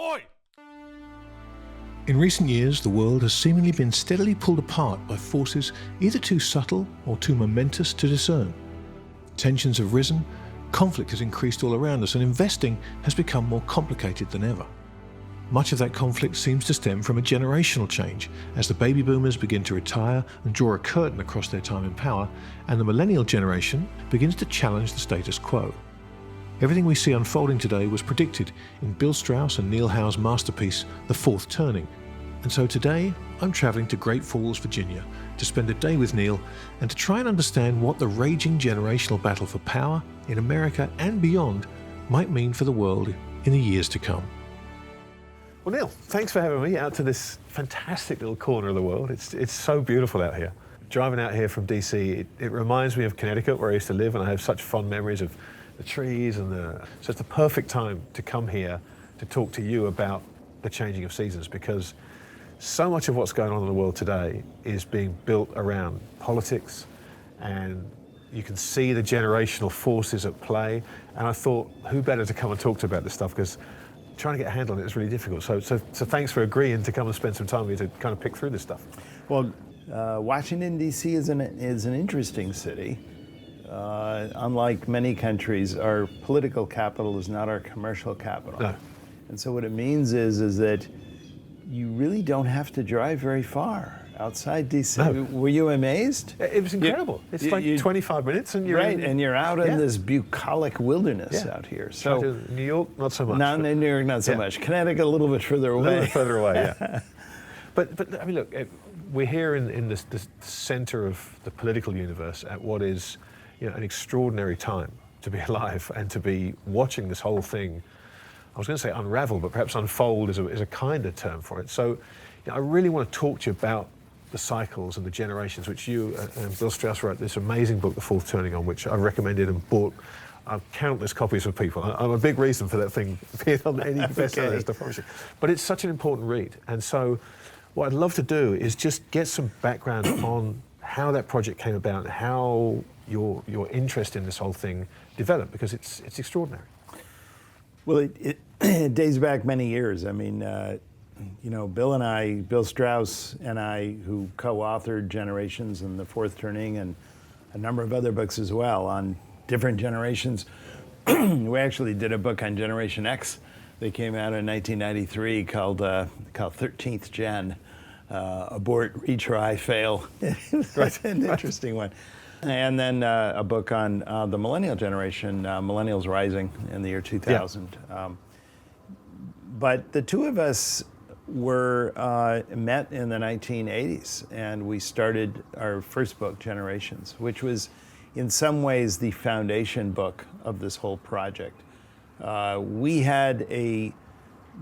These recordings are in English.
Oi! In recent years, the world has seemingly been steadily pulled apart by forces either too subtle or too momentous to discern. Tensions have risen, conflict has increased all around us, and investing has become more complicated than ever. Much of that conflict seems to stem from a generational change as the baby boomers begin to retire and draw a curtain across their time in power, and the millennial generation begins to challenge the status quo. Everything we see unfolding today was predicted in Bill Strauss and Neil Howe's masterpiece, The Fourth Turning. And so today, I'm travelling to Great Falls, Virginia, to spend a day with Neil and to try and understand what the raging generational battle for power in America and beyond might mean for the world in the years to come. Well, Neil, thanks for having me out to this fantastic little corner of the world. It's so beautiful out here. Driving out here from DC, it reminds me of Connecticut, where I used to live, and I have such fond memories of the trees and so it's the perfect time to come here to talk to you about the changing of seasons, because so much of what's going on in the world today is being built around politics, and you can see the generational forces at play. And I thought, who better to come and talk to about this stuff, because trying to get a handle on it is really difficult. So thanks for agreeing to come and spend some time with me to kind of pick through this stuff. Well, Washington, D.C. is an interesting city. Unlike many countries, our political capital is not our commercial capital. No. And so what it means is that you really don't have to drive very far outside DC. No. Were you amazed? It was incredible. It's like 25 minutes and you're right, and you're out in yeah. this bucolic wilderness out here. So New York, not so much. No, New York, not so much. Connecticut, a little bit further away. A little bit further away, yeah. But I mean, look, we're here in this center of the political universe at what is, an extraordinary time to be alive and to be watching this whole thing. I was going to say unravel, but perhaps unfold is a kinder term for it. So I really want to talk to you about the cycles and the generations, which you and Bill Strauss wrote this amazing book, The Fourth Turning, on which I recommended and bought countless copies for people. I'm a big reason for that thing being on any bestseller list, I promise you. But it's such an important read. And so what I'd love to do is just get some background on how that project came about and how your interest in this whole thing developed, because it's extraordinary. Well, it dates back many years. I mean, Bill Strauss and I, who co-authored Generations and The Fourth Turning and a number of other books as well on different generations. We actually did a book on Generation X that came out in 1993 called 13th Gen, Abort, Retry, Fail. It was an interesting one. And then a book on the millennial generation, Millennials Rising in the year 2000. Yeah. But the two of us were met in the 1980s, and we started our first book, Generations, which was in some ways the foundation book of this whole project. We had a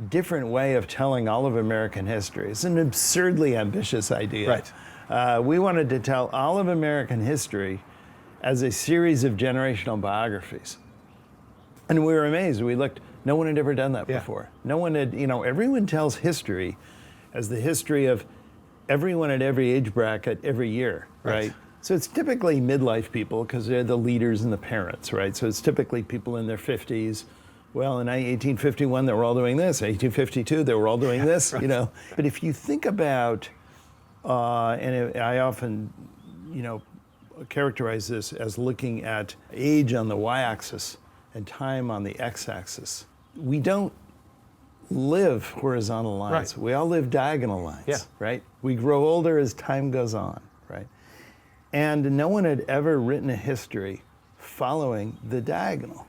different way of telling all of American history. It's an absurdly ambitious idea. Right. We wanted to tell all of American history as a series of generational biographies. And we were amazed. We looked, no one had ever done that before. No one had, everyone tells history as the history of everyone at every age bracket every year, right? So it's typically midlife people because they're the leaders and the parents, right? So it's typically people in their 50s. Well, in 1851, they were all doing this. 1852, they were all doing this, But if you think about, I often, characterize this as looking at age on the y-axis and time on the x-axis. We don't live horizontal lines. Right. We all live diagonal lines, right? We grow older as time goes on, right? And no one had ever written a history following the diagonal,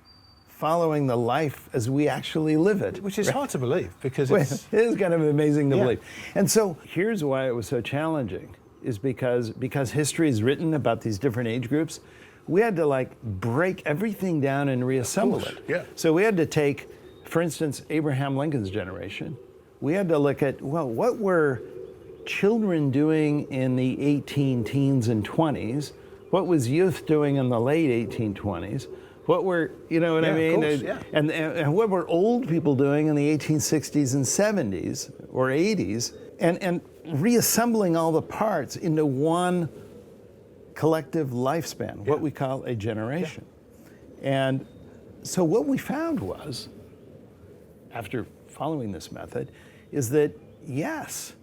following the life as we actually live it. Which is hard to believe, because it is kind of amazing to believe. And so here's why it was so challenging, is because history is written about these different age groups, we had to break everything down and reassemble it. Yeah. So we had to take, for instance, Abraham Lincoln's generation. We had to look at, what were children doing in the 18 teens and 20s? What was youth doing in the late 1820s? What were, I mean? Of course, and what were old people doing in the 1860s and 70s or 80s? And reassembling all the parts into one collective lifespan, what we call a generation. And so what we found was after following this method, is that yes,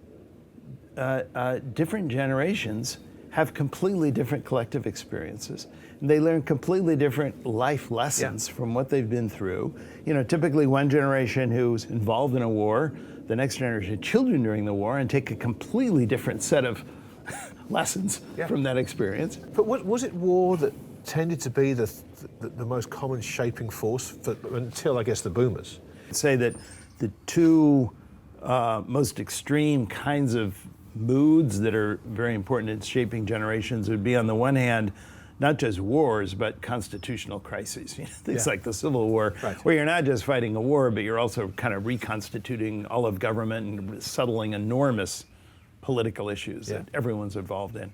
different generations have completely different collective experiences. And they learn completely different life lessons from what they've been through. You know, typically one generation who's involved in a war, the next generation of children during the war, and take a completely different set of lessons from that experience. But was it war that tended to be the most common shaping force until, I guess, the boomers? I'd say that the two most extreme kinds of moods that are very important in shaping generations would be, on the one hand, not just wars, but constitutional crises. You know, things like the Civil War, where you're not just fighting a war, but you're also kind of reconstituting all of government and settling enormous political issues that everyone's involved in.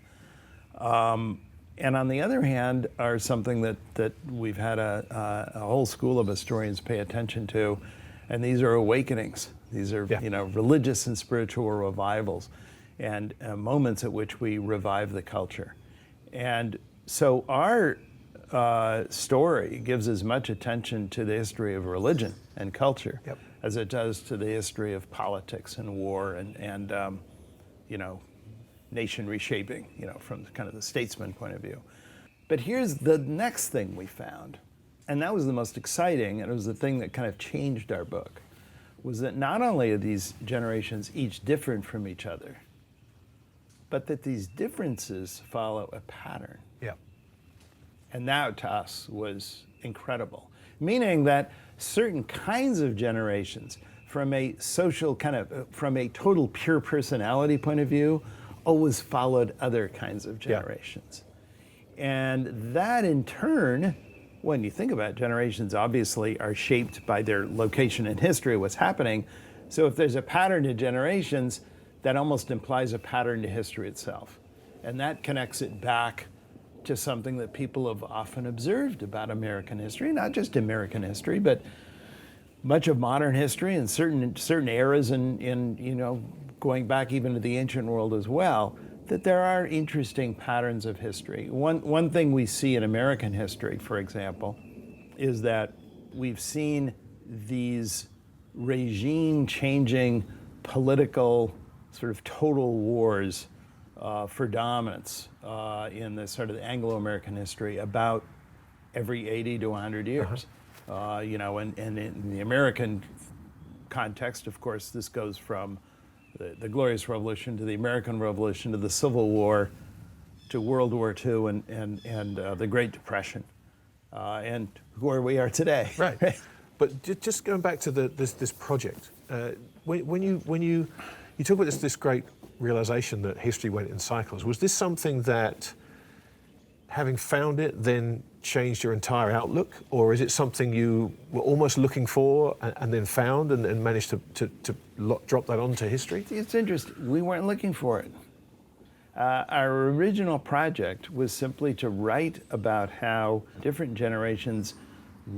And on the other hand are something that we've had a whole school of historians pay attention to, and these are awakenings. These are you know, religious and spiritual revivals, and moments at which we revive the culture. And so our story gives as much attention to the history of religion and culture as it does to the history of politics and war and you know, nation reshaping, you know, from kind of the statesman point of view. But here's the next thing we found, and that was the most exciting, and it was the thing that kind of changed our book, was that not only are these generations each different from each other, but that these differences follow a pattern. And that to us was incredible, meaning that certain kinds of generations, from a social kind of, from a total pure personality point of view, always followed other kinds of generations. And that in turn, when you think about it, generations obviously are shaped by their location in history, what's happening. So if there's a pattern to generations, that almost implies a pattern to history itself. And that connects it back to something that people have often observed about American history, not just American history, but much of modern history and certain eras in you know, going back even to the ancient world as well, that there are interesting patterns of history. One thing we see in American history, for example, is that we've seen these regime-changing political sort of total wars for dominance in the sort of Anglo-American history about every 80 to 100 years. You know, and in the American context, of course, this goes from the Glorious Revolution to the American Revolution to the Civil War to World War II and the Great Depression, and where we are today. Right. But just going back to this project, when you talk about this great realization that history went in cycles, was this something that, having found it, then changed your entire outlook, or is it something you were almost looking for and then found and managed to drop that onto history? It's interesting. We weren't looking for it. Our original project was simply to write about how different generations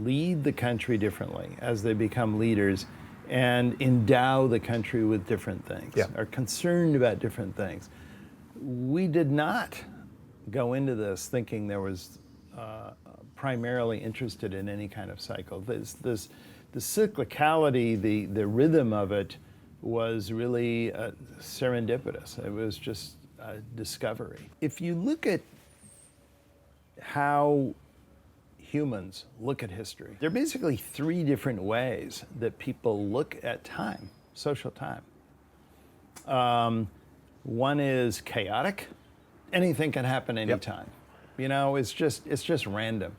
lead the country differently as they become leaders and endow the country with different things, are concerned about different things. We did not go into this thinking there was primarily interested in any kind of cycle. The cyclicality, the rhythm of it was really serendipitous. It was just a discovery. If you look at how humans look at history, there are basically three different ways that people look at time, social time. One is chaotic. Anything can happen anytime. You know, it's just random.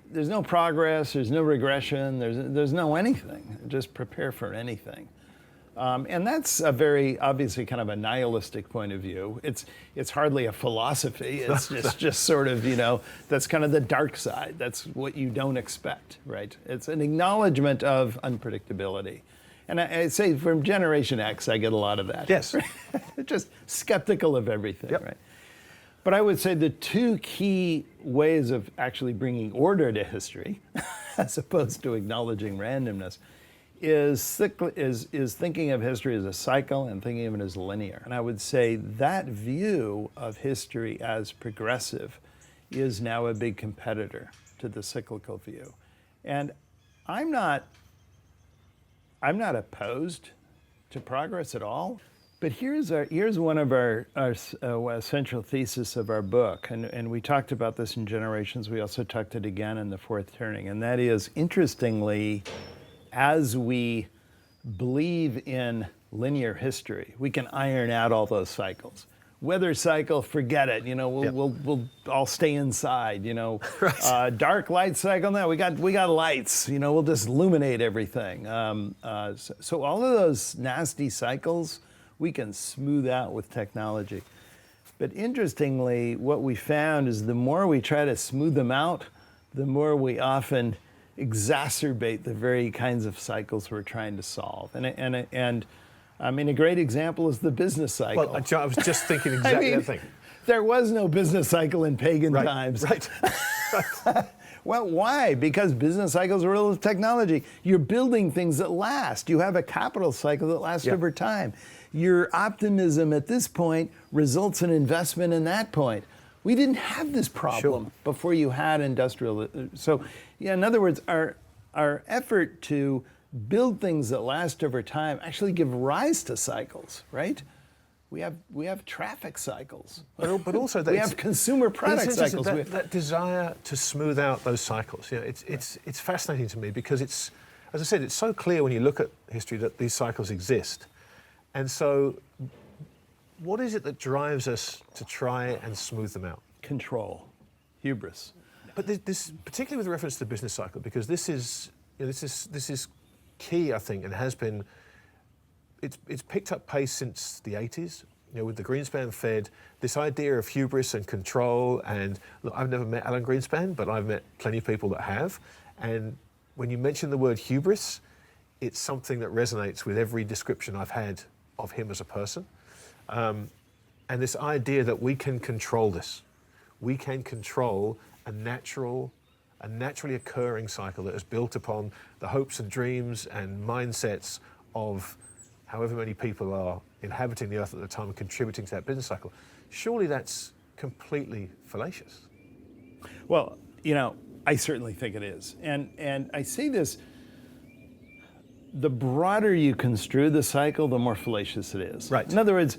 There's no progress, there's no regression, there's no anything. Just prepare for anything. And that's a very obviously kind of a nihilistic point of view. It's hardly a philosophy. It's just sort of, you know, that's kind of the dark side. That's what you don't expect, right? It's an acknowledgement of unpredictability. And I say from Generation X, I get a lot of that. Yes. Right? Just skeptical of everything, right? But I would say the two key ways of actually bringing order to history, as opposed to acknowledging randomness, is thinking of history as a cycle and thinking of it as linear. And I would say that view of history as progressive is now a big competitor to the cyclical view. And I'm not I'm not opposed to progress at all, but here's one of our central thesis of our book, and we talked about this in Generations. We also talked it again in The Fourth Turning, and that is, interestingly, as we believe in linear history, we can iron out all those cycles. Weather cycle, forget it. We'll all stay inside. Right. Dark light cycle. No, we got lights. We'll just illuminate everything. So all of those nasty cycles we can smooth out with technology. But interestingly, what we found is the more we try to smooth them out, the more we often exacerbate the very kinds of cycles we're trying to solve. And I mean, a great example is the business cycle. Well, I was just thinking exactly that thing. There was no business cycle in pagan times. Right. Well, why? Because business cycles are real with technology. You're building things that last. You have a capital cycle that lasts over time. Your optimism at this point results in investment in that point. We didn't have this problem before you had industrial. So, in other words, our effort to build things that last over time actually give rise to cycles, right? We have traffic cycles, but also we have consumer product cycles. That desire to smooth out those cycles. It's fascinating to me because it's, as I said, it's so clear when you look at history that these cycles exist. And so, what is it that drives us to try and smooth them out? Control, hubris. But this, particularly with reference to the business cycle, because this is key, I think, and has been. It's picked up pace since the 80s. With the Greenspan Fed, this idea of hubris and control. And look, I've never met Alan Greenspan, but I've met plenty of people that have. And when you mention the word hubris, it's something that resonates with every description I've had of him as a person. And this idea that we can control this. We can control a naturally occurring cycle that is built upon the hopes and dreams and mindsets of however many people are inhabiting the earth at the time and contributing to that business cycle. Surely that's completely fallacious. Well, I certainly think it is. And I say this, the broader you construe the cycle, the more fallacious it is. Right. In other words,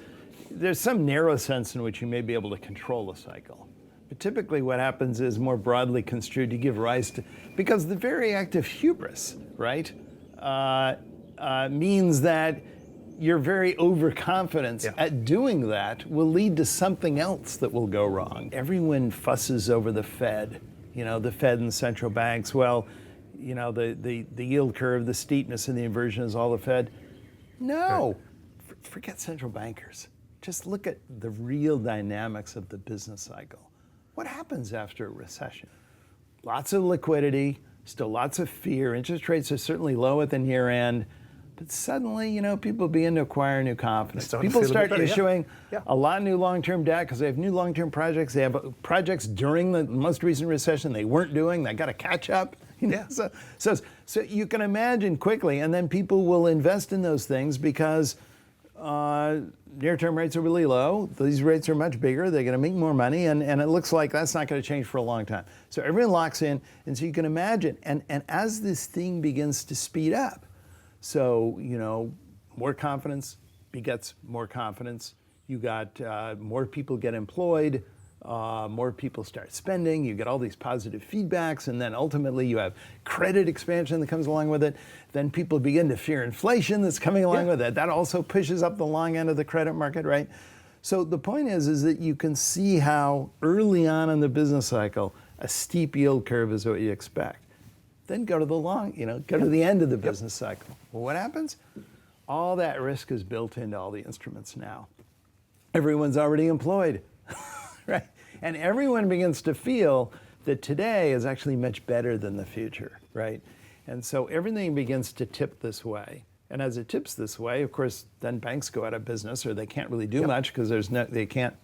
there's some narrow sense in which you may be able to control a cycle. But typically what happens is more broadly construed, you give rise to, because the very act of hubris, right, means that your very overconfidence at doing that will lead to something else that will go wrong. Everyone fusses over the Fed, the Fed and central banks. Well, the yield curve, the steepness and the inversion is all the Fed. No, forget central bankers. Just look at the real dynamics of the business cycle. What happens after a recession? Lots of liquidity, still lots of fear. Interest rates are certainly low at the near end. But suddenly, people begin to acquire new confidence. People start issuing a lot of new long-term debt because they have new long-term projects. They have projects during the most recent recession they weren't doing. They got to catch up. So you can imagine quickly, and then people will invest in those things because near-term rates are really low. These rates are much bigger. They're going to make more money, and it looks like that's not going to change for a long time. So everyone locks in, and so you can imagine. And as this thing begins to speed up, so, more confidence begets more confidence. You got more people get employed, more people start spending, you get all these positive feedbacks, and then ultimately you have credit expansion that comes along with it. Then people begin to fear inflation that's coming along with it. That also pushes up the long end of the credit market, right? So the point is that you can see how early on in the business cycle, a steep yield curve is what you expect. Then go to the end of the business cycle. Well, what happens? All that risk is built into all the instruments now. Everyone's already employed, right? And everyone begins to feel that today is actually much better than the future, right? And so everything begins to tip this way. And as it tips this way, of course, then banks go out of business, or they can't really do much because they can't,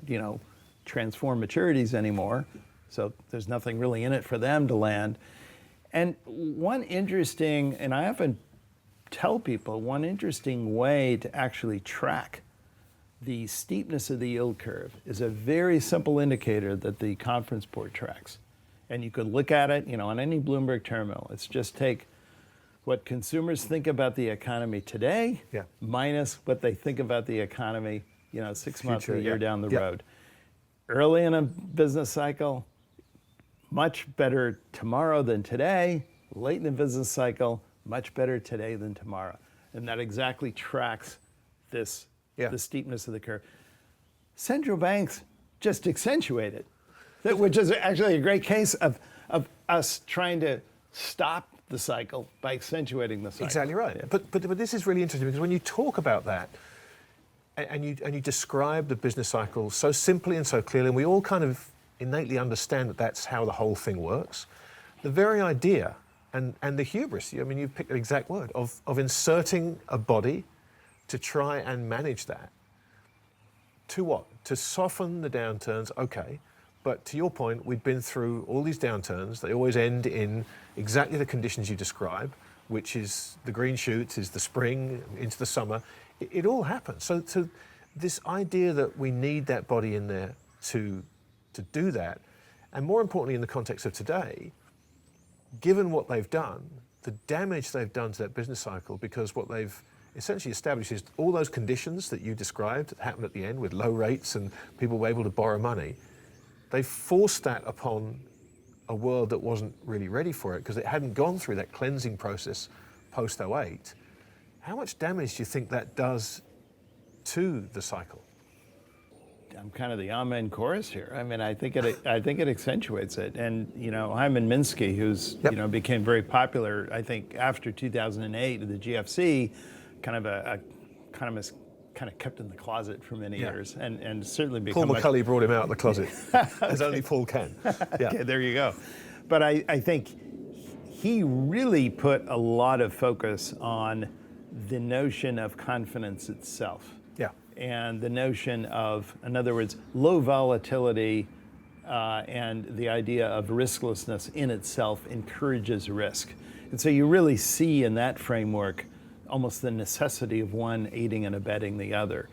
transform maturities anymore. So there's nothing really in it for them to land. And one interesting, and I often tell people, one interesting way to actually track the steepness of the yield curve is a very simple indicator that the conference board tracks. And you could look at it, on any Bloomberg terminal. It's just take what consumers think about the economy today minus what they think about the economy, 6 months or a year down the road. Early in a business cycle, much better tomorrow than today. Late in the business cycle, much better today than tomorrow. And that exactly tracks the steepness of the curve. Central banks just accentuate it, which is actually a great case of us trying to stop the cycle by accentuating the cycle. Exactly right. But this is really interesting because when you talk about that and you describe the business cycle so simply and so clearly, and we all kind of innately understand that that's how the whole thing works, the very idea and the hubris, you've picked the exact word, of inserting a body to try and manage that. To what? To soften the downturns, okay. But to your point, we've been through all these downturns. They always end in exactly the conditions you describe, which is the green shoots, is the spring into the summer. It all happens. So this idea that we need that body in there to do that, and more importantly in the context of today, given what they've done, the damage they've done to that business cycle, because what they've essentially established is all those conditions that you described that happened at the end with low rates and people were able to borrow money, they forced that upon a world that wasn't really ready for it because it hadn't gone through that cleansing process post '08. How much damage do you think that does to the cycle? I'm kind of the amen chorus here. I think it accentuates it. And Hyman Minsky, who's became very popular, I think after 2008, the GFC, kind of kept in the closet for many years, and certainly become. Paul McCulley brought him out of the closet, as only Paul can. Yeah. Okay, there you go. But I think he really put a lot of focus on the notion of confidence itself. Yeah. And the notion of, in other words, low volatility and the idea of risklessness in itself encourages risk. And so you really see in that framework almost the necessity of one aiding and abetting the other.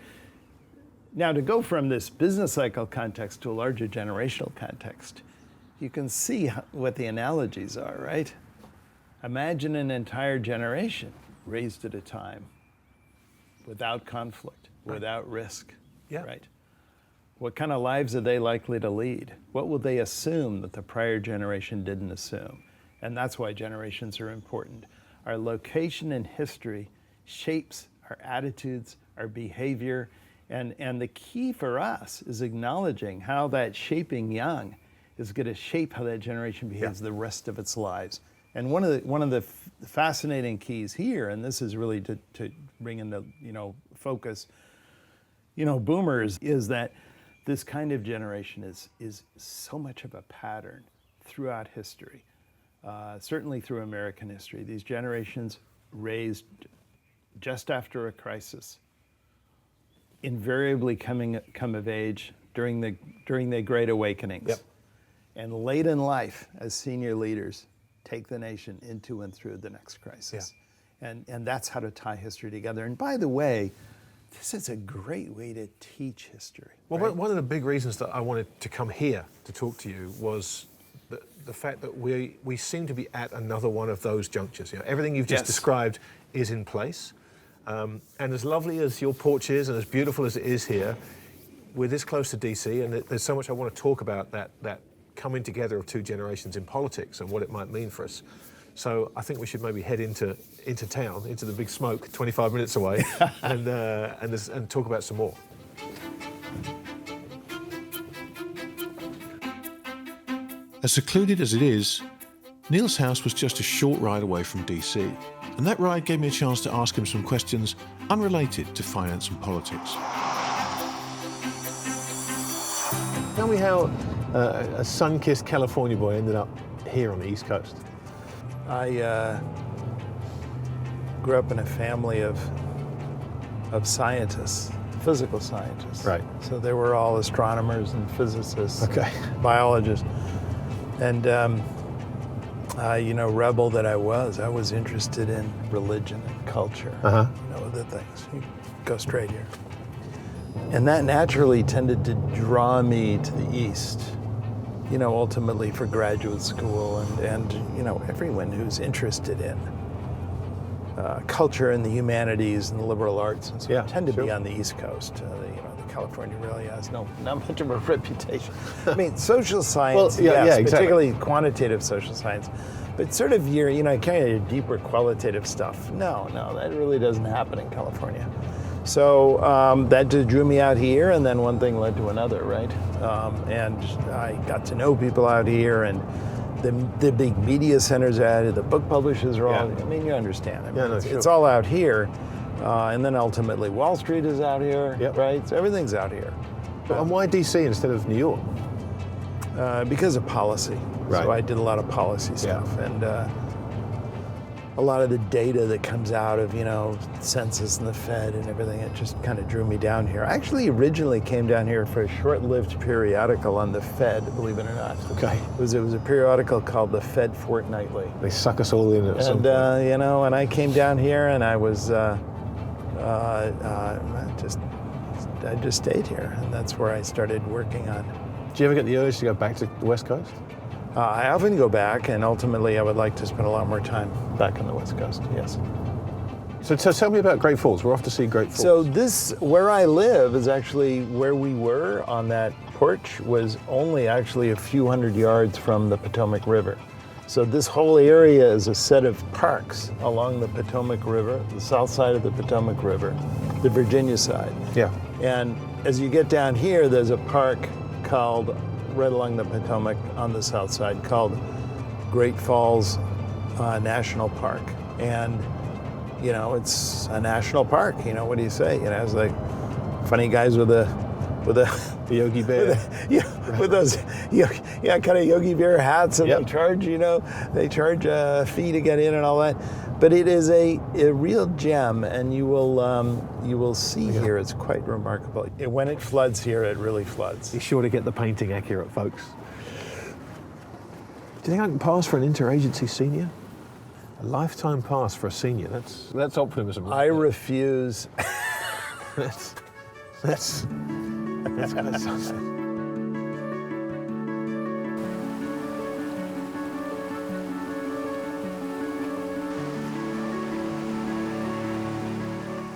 Now, to go from this business cycle context to a larger generational context, you can see what the analogies are, right? Imagine an entire generation raised at a time without conflict, without risk, right? What kind of lives are they likely to lead? What will they assume that the prior generation didn't assume? And that's why generations are important. Our location in history shapes our attitudes, our behavior, and the key for us is acknowledging how that shaping young is going to shape how that generation behaves the rest of its lives. And one of the fascinating keys here, and this is really to bring into focus, boomers, is that this kind of generation is so much of a pattern throughout history. Certainly through American history, these generations raised just after a crisis, invariably come of age during the Great Awakenings, and late in life as senior leaders take the nation into and through the next crisis, and that's how to tie history together. And by the way, this is a great way to teach history. Well, right? One of the big reasons that I wanted to come here to talk to you was the fact that we seem to be at another one of those junctures. Everything you've just described is in place. And as lovely as your porch is and as beautiful as it is here, we're this close to DC, and there's so much I want to talk about that coming together of two generations in politics and what it might mean for us. So I think we should maybe head into town, into the big smoke, 25 minutes away, and talk about some more. As secluded as it is, Neil's house was just a short ride away from DC, and that ride gave me a chance to ask him some questions unrelated to finance and politics. Tell me how a sun-kissed California boy ended up here on the East Coast. I grew up in a family of scientists, physical scientists. Right. So they were all astronomers and physicists, biologists. And, rebel that I was interested in religion and culture, other things. You go straight here. And that naturally tended to draw me to the East, ultimately for graduate school and everyone who's interested in culture and the humanities and the liberal arts, and so tend to sure. be on the East Coast. The California really has not much of a reputation. I mean, social science, exactly. particularly quantitative social science, but sort of kind of deeper qualitative stuff. No, that really doesn't happen in California. So that just drew me out here, and then one thing led to another, right? And I got to know people out here, and the big media centers out here, the book publishers are all, I mean, you understand. I mean, it's all out here. And then ultimately Wall Street is out here, right? So everything's out here. And why DC instead of New York? Because of policy. Right. So I did a lot of policy stuff, and a lot of the data that comes out of, census and the Fed and everything, it just kind of drew me down here. I actually originally came down here for a short-lived periodical on the Fed, believe it or not. Okay. It was a periodical called the Fed Fortnightly. They suck us all in at some point. And I came down here, and I was, I just stayed here, and that's where I started working on. Do you ever get the urge to go back to the West Coast? I often go back, and ultimately I would like to spend a lot more time back on the West Coast, yes. So tell me about Great Falls. We're off to see Great Falls. So where I live is actually where we were on that porch was only actually a few hundred yards from the Potomac River. So this whole area is a set of parks along the Potomac River, the south side of the Potomac River, the Virginia side. Yeah. And as you get down here, there's a park called, right along the Potomac on the south side, called Great Falls National Park. And, it's a national park. What do you say? It's like funny guys with a Yogi Bear. With those, kind of Yogi Bear hats, and they charge a fee to get in and all that. But it is a real gem, and you will see here. It's quite remarkable. When it floods here, it really floods. Be sure to get the painting accurate, folks. Do you think I can pass for an interagency senior? A lifetime pass for a senior. That's optimism. Right? I refuse. That's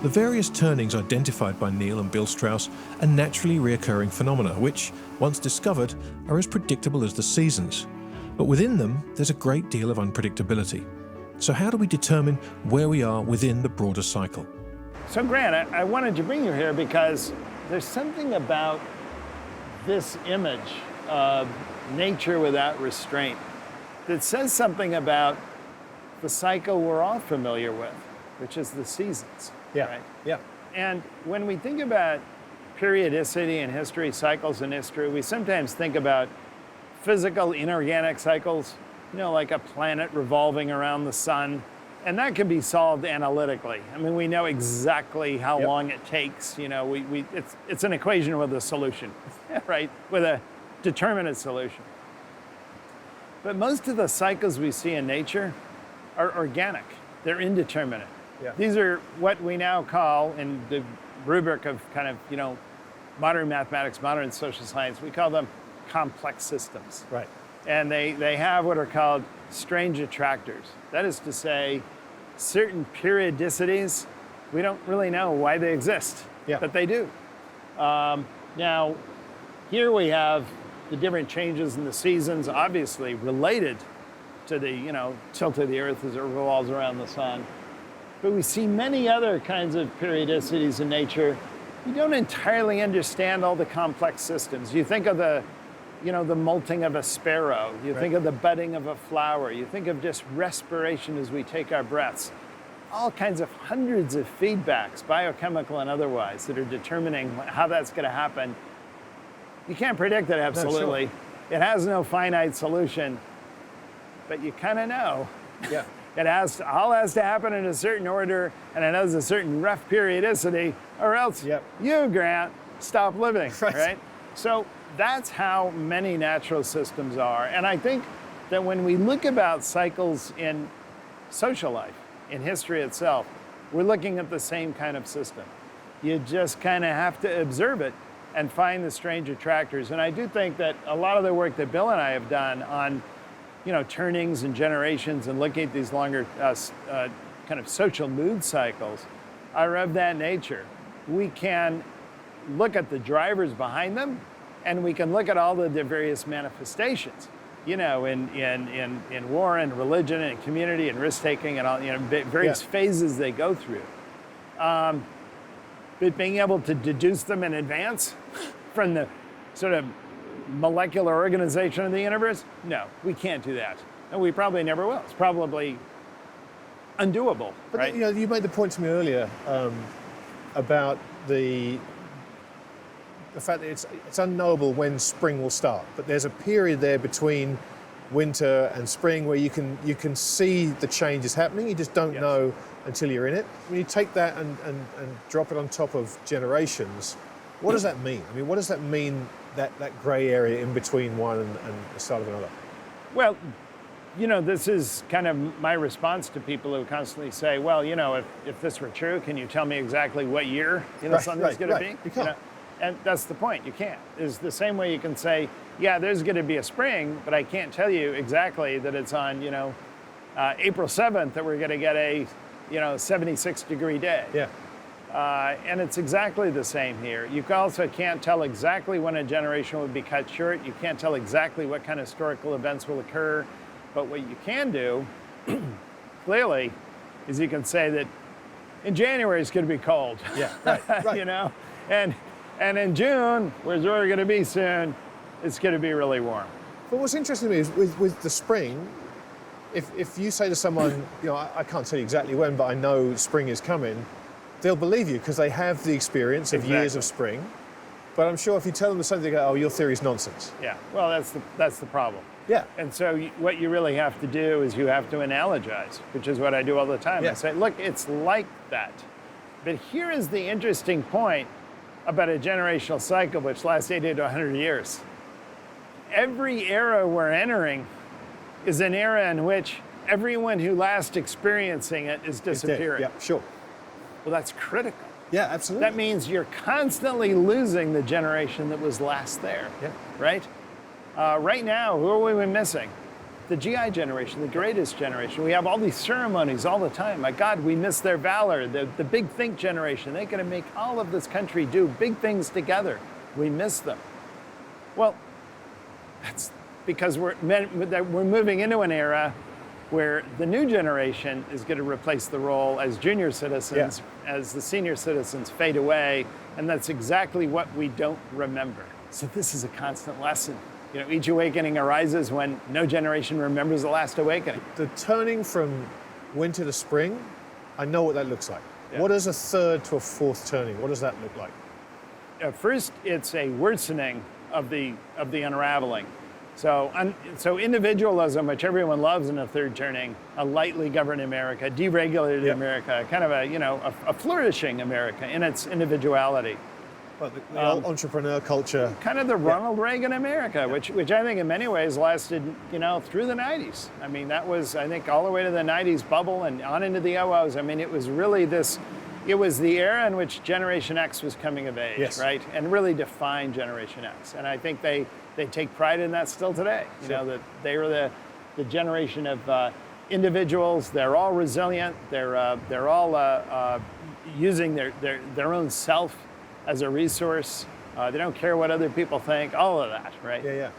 The various turnings identified by Neil and Bill Strauss are naturally reoccurring phenomena which, once discovered, are as predictable as the seasons. But within them, there's a great deal of unpredictability. So how do we determine where we are within the broader cycle? So Grant, I wanted to bring you here because there's something about this image of nature without restraint that says something about the cycle we're all familiar with, which is the seasons. Yeah. Right? Yeah. And when we think about periodicity in history, cycles in history, we sometimes think about physical inorganic cycles, like a planet revolving around the sun. And that can be solved analytically. I mean, we know exactly how long it takes. It's an equation with a solution, right? With a determinate solution. But most of the cycles we see in nature are organic. They're indeterminate. Yeah. These are what we now call, in the rubric of kind of, modern mathematics, modern social science, we call them complex systems. Right. And they have what are called strange attractors. That is to say, certain periodicities, we don't really know why they exist, but they do. Now, here we have the different changes in the seasons, obviously related to the, tilt of the Earth as it revolves around the sun. But we see many other kinds of periodicities in nature. We don't entirely understand all the complex systems. You think of the molting of a sparrow. You think of the budding of a flower. You think of just respiration as we take our breaths. All kinds of hundreds of feedbacks, biochemical and otherwise, that are determining how that's going to happen. You can't predict it absolutely. No, sure. It has no finite solution, but you kind of know. Yeah. All has to happen in a certain order, and it has a certain rough periodicity, or else you, Grant, stop living, right? So that's how many natural systems are. And I think that when we look about cycles in social life, in history itself, we're looking at the same kind of system. You just kind of have to observe it and find the strange attractors. And I do think that a lot of the work that Bill and I have done on turnings and generations and looking at these longer kind of social mood cycles are of that nature. We can look at the drivers behind them, and we can look at all the various manifestations, you know, in war and religion and community and risk-taking and all, you know, various phases they go through. But being able to deduce them in advance from the sort of molecular organization of the universe, no, we can't do that. And we probably never will. It's probably undoable, But right? you know, you made the point to me earlier about the fact that it's unknowable when spring will start, but there's a period there between winter and spring where you can see the changes happening. You just don't know until you're in it. When you take that and drop it on top of generations, what does that mean? I mean, what does that mean, that grey area in between one and the start of another? Well, you know, this is kind of my response to people who constantly say, well, you know, if this were true, can you tell me exactly what year, you know, something's going to be? You can't. You know? And that's the point, you can't. It's the same way you can say, yeah, there's going to be a spring, but I can't tell you exactly that it's on, you know, April 7th that we're going to get a, you know, 76-degree day. Yeah. And it's exactly the same here. You also can't tell exactly when a generation will be cut short. You can't tell exactly what kind of historical events will occur. But what you can do, clearly, is you can say that in January it's going to be cold. Yeah, right. You know? And in June, where's we're going to be soon, it's going to be really warm. But what's interesting to me is with the spring, if you say to someone, you know, I can't tell you exactly when, but I know spring is coming, they'll believe you because they have the experience of years of spring. But I'm sure if you tell them the same thing, they go, oh, your theory is nonsense. Yeah, well, that's the problem. Yeah. And so what you really have to do is you have to analogize, which is what I do all the time. Yeah. I say, look, it's like that. But here is the interesting point about a generational cycle which lasts 80 to 100 years. Every era we're entering is an era in which everyone who last experiencing it is disappearing. Yeah, sure. Well, that's critical. Yeah, absolutely. That means you're constantly losing the generation that was last there, right? Right now, who are we missing? The GI generation, the greatest generation. We have all these ceremonies all the time. My God, we miss their valor. The big think generation, they're going to make all of this country do big things together. We miss them. Well, that's because we're moving into an era where the new generation is going to replace the role as junior citizens, as the senior citizens fade away, and that's exactly what we don't remember. So this is a constant lesson. You know, each awakening arises when no generation remembers the last awakening. The turning from winter to spring, I know what that looks like. Yeah. What is a third to a fourth turning? What does that look like? First, it's a worsening of the unraveling. So individualism, which everyone loves in a third turning, a lightly governed America, deregulated America, kind of a flourishing America in its individuality. Well, the old entrepreneur culture. Kind of the Ronald Reagan America, which I think in many ways lasted, you know, through the 90s. I mean, that was, I think, all the way to the 90s bubble and on into the 00s. I mean, it was really it was the era in which Generation X was coming of age, right? And really defined Generation X. And I think they take pride in that still today. You know, that they were the generation of individuals. They're all resilient. They're all using their own self as a resource. They don't care what other people think, all of that, right? Yeah.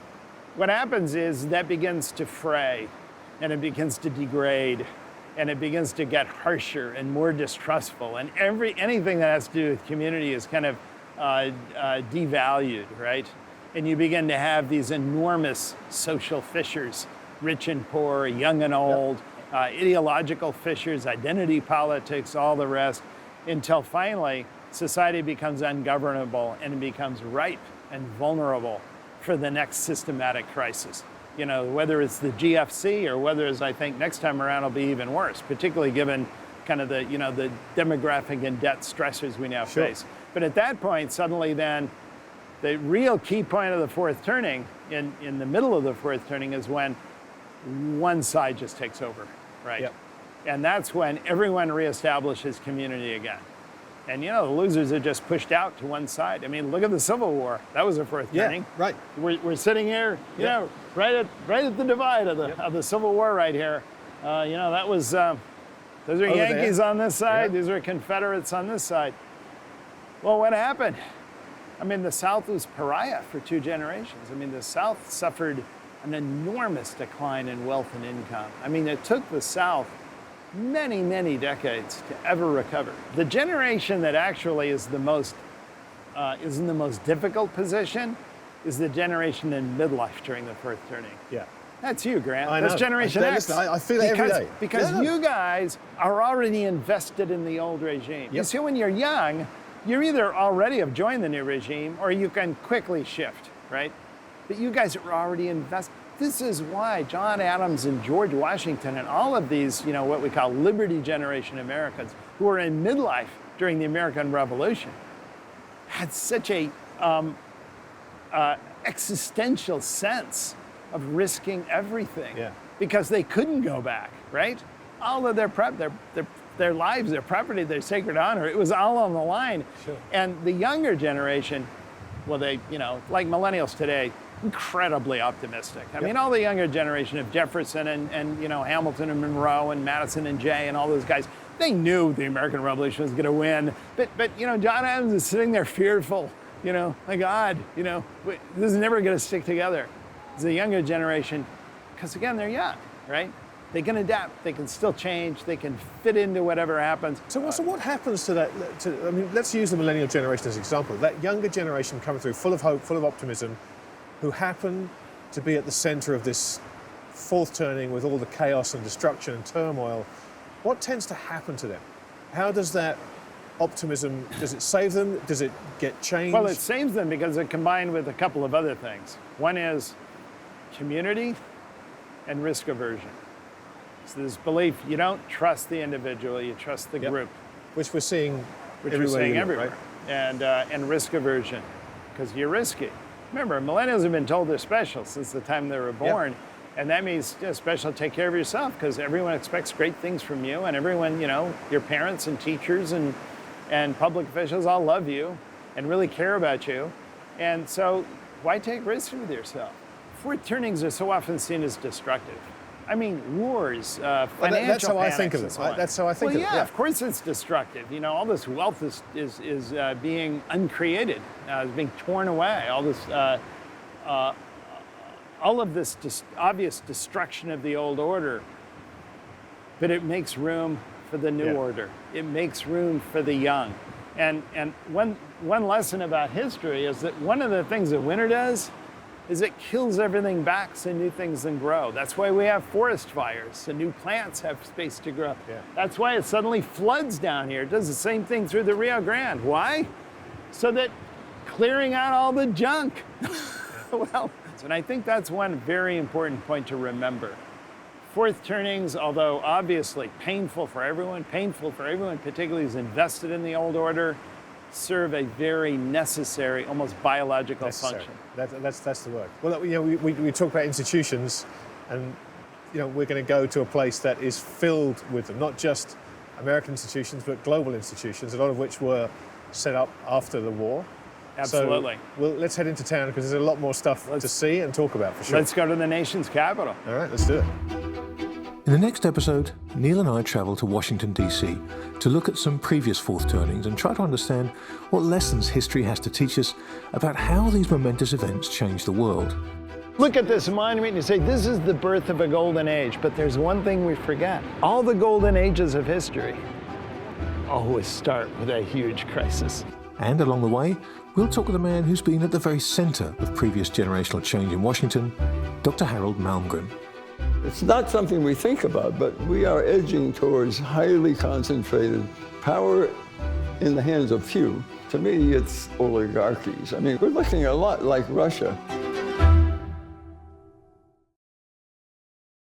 What happens is that begins to fray, and it begins to degrade, and it begins to get harsher and more distrustful, and anything that has to do with community is kind of devalued, right? And you begin to have these enormous social fissures, rich and poor, young and old, ideological fissures, identity politics, all the rest, until finally society becomes ungovernable and it becomes ripe and vulnerable for the next systematic crisis. You know, whether it's the GFC or whether, as I think next time around, will be even worse, particularly given kind of the demographic and debt stressors we now face. But at that point, suddenly then, the real key point of the fourth turning, in the middle of the fourth turning, is when one side just takes over, right? Yep. And that's when everyone reestablishes community again. And you know, the losers are just pushed out to one side. I mean, look at the Civil War. That was a fourth turning. Right. We're sitting here, you know, right at the divide of the Civil War right here. You know, that was Those are Over Yankees there. on this side. Yeah. These are Confederates on this side. Well, what happened? I mean, the South was pariah for 2 generations. I mean, the South suffered an enormous decline in wealth and income. I mean, it took the South many, many decades to ever recover. The generation that actually is in the most difficult position is the generation in midlife during the fourth turning. Yeah. That's you, Grant. I know. That's Generation X. Listen, I feel it every day. Because Yeah. you guys are already invested in the old regime. You Yep. see, when you're young, you're either already have joined the new regime or you can quickly shift, right? But you guys are already invested. This is why John Adams and George Washington and all of these, what we call Liberty Generation Americans who were in midlife during the American Revolution had such a existential sense of risking everything, Yeah. because they couldn't go back, right? All of their lives, their property, their sacred honor, it was all on the line. Sure. And the younger generation, well, they, like millennials today, incredibly optimistic. I mean, all the younger generation of Jefferson and Hamilton and Monroe and Madison and Jay and all those guys, they knew the American Revolution was going to win. But John Adams is sitting there fearful. My God, this is never going to stick together. It's the younger generation, because again, they're young, right? They can adapt. They can still change. They can fit into whatever happens. So what happens to that? Let's use the millennial generation as an example. That younger generation coming through, full of hope, full of optimism, who happen to be at the center of this fourth turning with all the chaos and destruction and turmoil. What tends to happen to them? How does that optimism, does it save them? Does it get changed? Well, it saves them because it combined with a couple of other things. One is community and risk aversion. So this belief, you don't trust the individual, you trust the group. Which we're seeing everywhere. Right? And risk aversion, because you're risky. Remember, millennials have been told they're special since the time they were born. And that means special, take care of yourself, because everyone expects great things from you, and everyone, your parents and teachers and public officials all love you and really care about you. And so why take risks with yourself? Fourth turnings are so often seen as destructive. I mean, wars, financial that's how I think of panics it. and so on. That's how I think of it. Yeah, of course it's destructive. All this wealth is being uncreated, is being torn away. All of this obvious destruction of the old order, but it makes room for the new order. It makes room for the young. And one lesson about history is that one of the things that winter does is it kills everything back so new things can grow. That's why we have forest fires, so new plants have space to grow. Yeah. That's why it suddenly floods down here. It does the same thing through the Rio Grande. Why? So that clearing out all the junk. Well, and I think that's one very important point to remember. Fourth turnings, although obviously painful for everyone, particularly who's invested in the old order, serve a very necessary, almost biological function. That's the word. Well, we talk about institutions, and we're going to go to a place that is filled with them, not just American institutions, but global institutions, a lot of which were set up after the war. Absolutely. So, let's head into town, because there's a lot more stuff to see and talk about, for sure. Let's go to the nation's capital. All right, let's do it. In the next episode, Neil and I travel to Washington, D.C. to look at some previous fourth turnings and try to understand what lessons history has to teach us about how these momentous events changed the world. Look at this monument and you say, this is the birth of a golden age. But there's one thing we forget. All the golden ages of history always start with a huge crisis. And along the way, we'll talk with a man who's been at the very center of previous generational change in Washington, Dr. Harold Malmgren. It's not something we think about, but we are edging towards highly concentrated power in the hands of few. To me, it's oligarchies. I mean, we're looking a lot like Russia.